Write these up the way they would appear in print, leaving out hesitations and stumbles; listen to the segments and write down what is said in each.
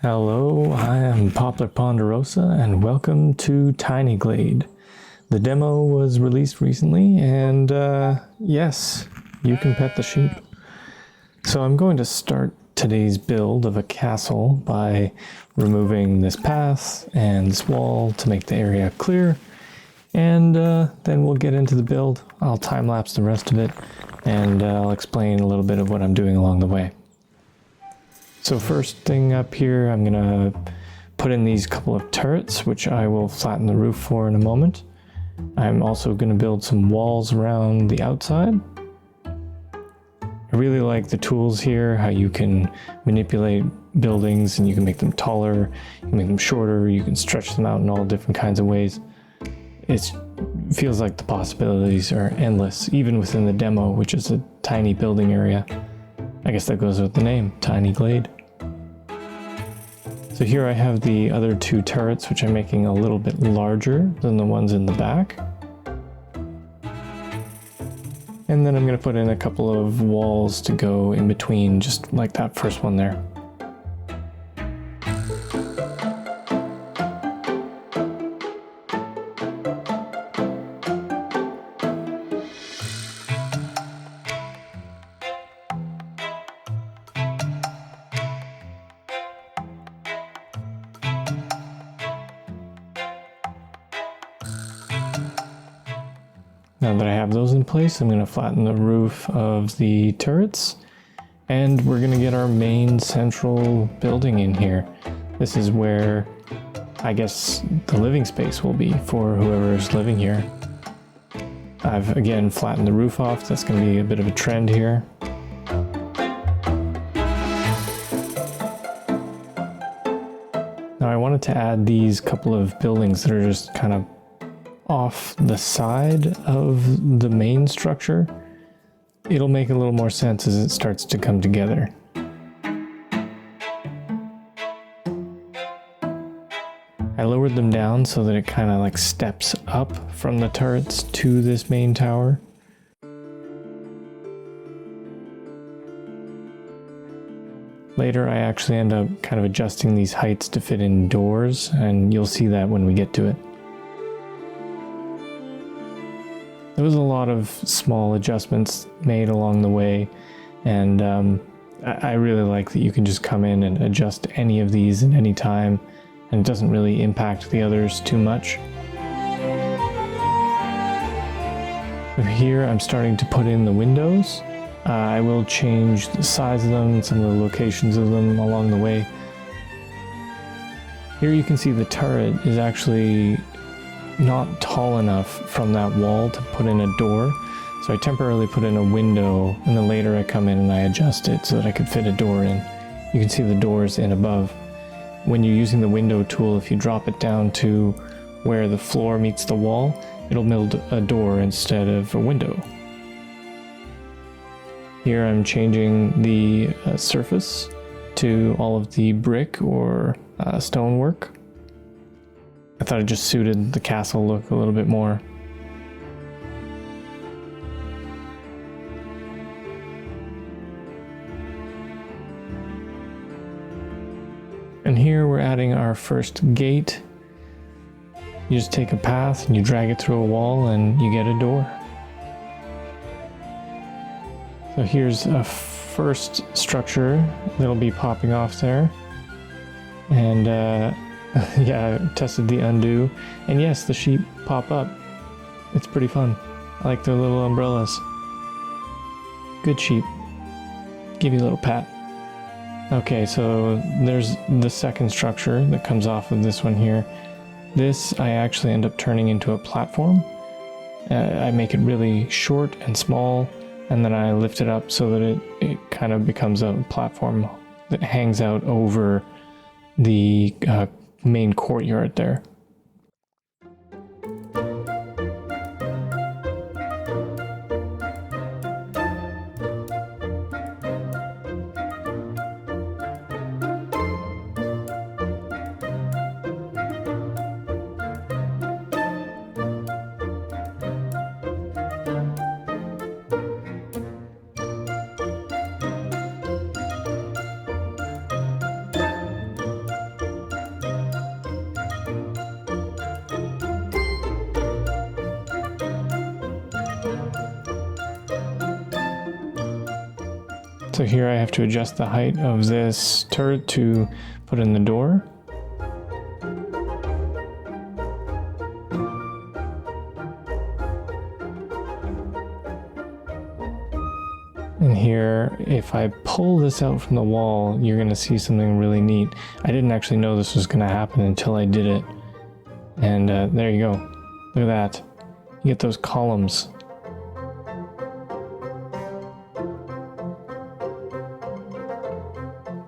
Hello, I am Poplar Ponderosa and welcome to Tiny Glade. The demo was released recently and yes, you can pet the sheep. So I'm going to start today's build of a castle by removing this path and this wall to make the area clear, and then we'll get into the build. I'll time-lapse the rest of it and I'll explain a little bit of what I'm doing along the way. So first thing up here, I'm gonna put in these couple of turrets, which I will flatten the roof for in a moment. I'm also gonna build some walls around the outside. I really like the tools here, how you can manipulate buildings and you can make them taller, you can make them shorter, you can stretch them out in all different kinds of ways. It feels like the possibilities are endless, even within the demo, which is a tiny building area. I guess that goes with the name, Tiny Glade. So here I have the other two turrets, which I'm making a little bit larger than the ones in the back. And then I'm going to put in a couple of walls to go in between, just like that first one there. Now that I have those in place, I'm going to flatten the roof of the turrets, and we're going to get our main central building in here. This is where I guess the living space will be for whoever's living here. I've again flattened the roof off. That's going to be a bit of a trend here. Now I wanted to add these couple of buildings that are just kind of off the side of the main structure. It'll make a little more sense as it starts to come together. I lowered them down so that it kind of like steps up from the turrets to this main tower. Later I actually end up kind of adjusting these heights to fit indoors, and you'll see that when we get to it. There was a lot of small adjustments made along the way, and I really like that you can just come in and adjust any of these at any time, and it doesn't really impact the others too much. Here I'm starting to put in the windows. I will change the size of them and some of the locations of them along the way. Here you can see the turret is actually not tall enough from that wall to put in a door, so I temporarily put in a window, and then later I come in and I adjust it so that I could fit a door in. You can see the doors in above. When you're using the window tool, if you drop it down to where the floor meets the wall, it'll build a door instead of a window. Here I'm changing the surface to all of the brick or stonework. I thought it just suited the castle look a little bit more. And here we're adding our first gate. You just take a path and you drag it through a wall and you get a door. So here's a first structure that'll be popping off there. And yeah, I tested the undo, and yes, the sheep pop up. It's pretty fun. I like their little umbrellas. Good sheep. Give you a little pat. Okay, so there's the second structure that comes off of this one here. This I actually end up turning into a platform. I make it really short and small, and then I lift it up so that it kind of becomes a platform that hangs out over the main courtyard there. So here I have to adjust the height of this turret to put in the door. And here, if I pull this out from the wall, you're going to see something really neat. I didn't actually know this was going to happen until I did it. And there you go. Look at that. You get those columns.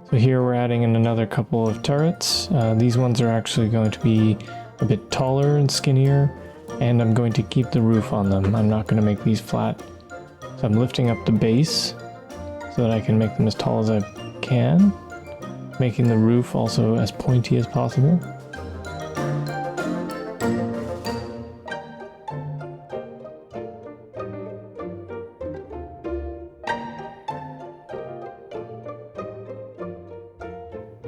So here we're adding in another couple of turrets. These ones are actually going to be a bit taller and skinnier, and I'm going to keep the roof on them. I'm not going to make these flat. So I'm lifting up the base so that I can make them as tall as I can, making the roof also as pointy as possible.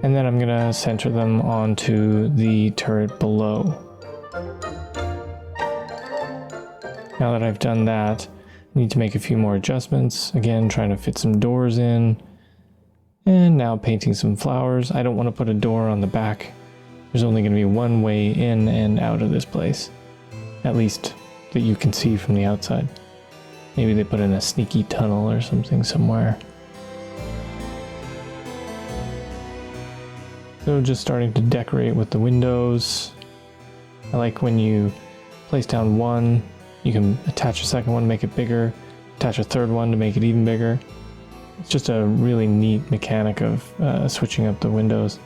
And then I'm gonna center them onto the turret below. Now that I've done that, I need to make a few more adjustments. Again, trying to fit some doors in. And now painting some flowers. I don't want to put a door on the back. There's only going to be one way in and out of this place. At least that you can see from the outside. Maybe they put in a sneaky tunnel or something somewhere. So just starting to decorate with the windows. I like when you place down one, you can attach a second one, make it bigger, attach a third one to make it even bigger. It's just a really neat mechanic of switching up the windows.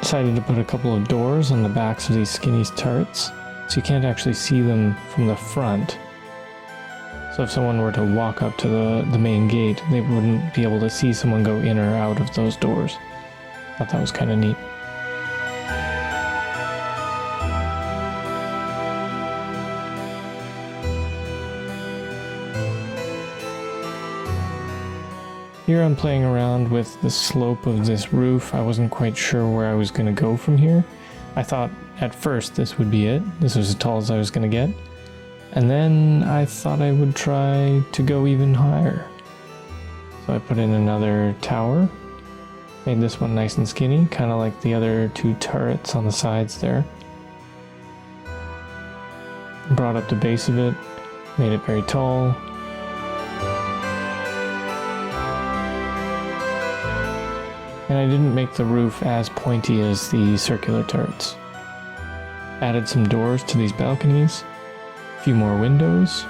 Decided to put a couple of doors on the backs of these skinny turrets, so you can't actually see them from the front. So if someone were to walk up to the main gate, they wouldn't be able to see someone go in or out of those doors. Thought that was kind of neat. Here I'm playing around with the slope of this roof. I wasn't quite sure where I was going to go from here. I thought at first this would be it. This was as tall as I was going to get. And then I thought I would try to go even higher. So I put in another tower. Made this one nice and skinny, kind of like the other two turrets on the sides there. Brought up the base of it, made it very tall. And I didn't make the roof as pointy as the circular turrets. Added some doors to these balconies. A few more windows.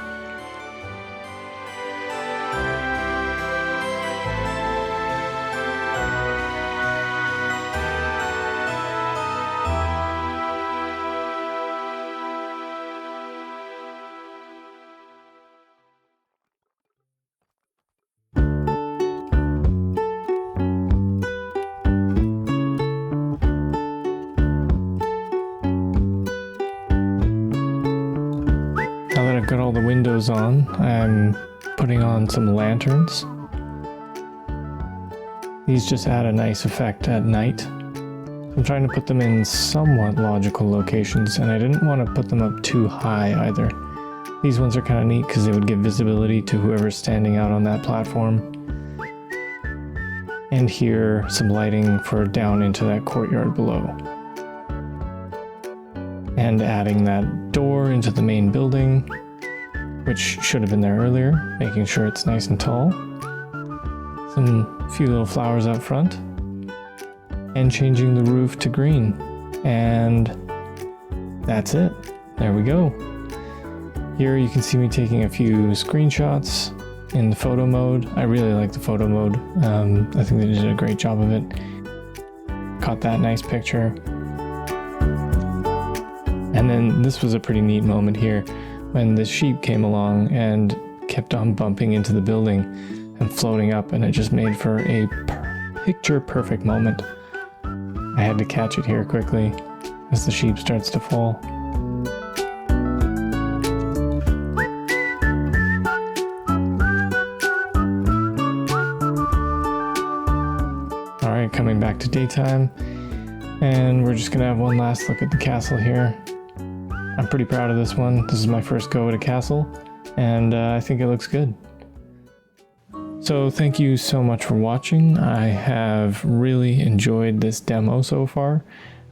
Now that I've got all the windows on, I'm putting on some lanterns. These just add a nice effect at night. I'm trying to put them in somewhat logical locations, and I didn't want to put them up too high either. These ones are kind of neat because they would give visibility to whoever's standing out on that platform. And here, some lighting for down into that courtyard below. And adding that door into the main building, which should have been there earlier, making sure it's nice and tall. Some few little flowers out front, and changing the roof to green. And that's it. There we go. Here you can see me taking a few screenshots in the photo mode. I really like the photo mode. I think they did a great job of it. Caught that nice picture. And then this was a pretty neat moment here when the sheep came along and kept on bumping into the building and floating up, and it just made for a picture perfect moment. I had to catch it here quickly as the sheep starts to fall. Alright, coming back to daytime. And we're just gonna have one last look at the castle here. I'm pretty proud of this one. This is my first go at a castle, and I think it looks good. So thank you so much for watching. I have really enjoyed this demo so far.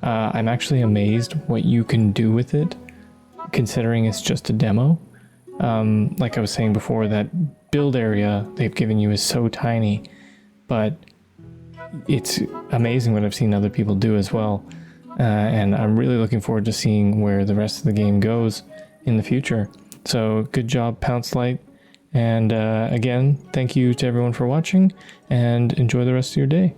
I'm actually amazed what you can do with it, considering it's just a demo. Like I was saying before, that build area they've given you is so tiny, but it's amazing what I've seen other people do as well. And I'm really looking forward to seeing where the rest of the game goes in the future. So good job, Pounce Light. And again, thank you to everyone for watching, and enjoy the rest of your day.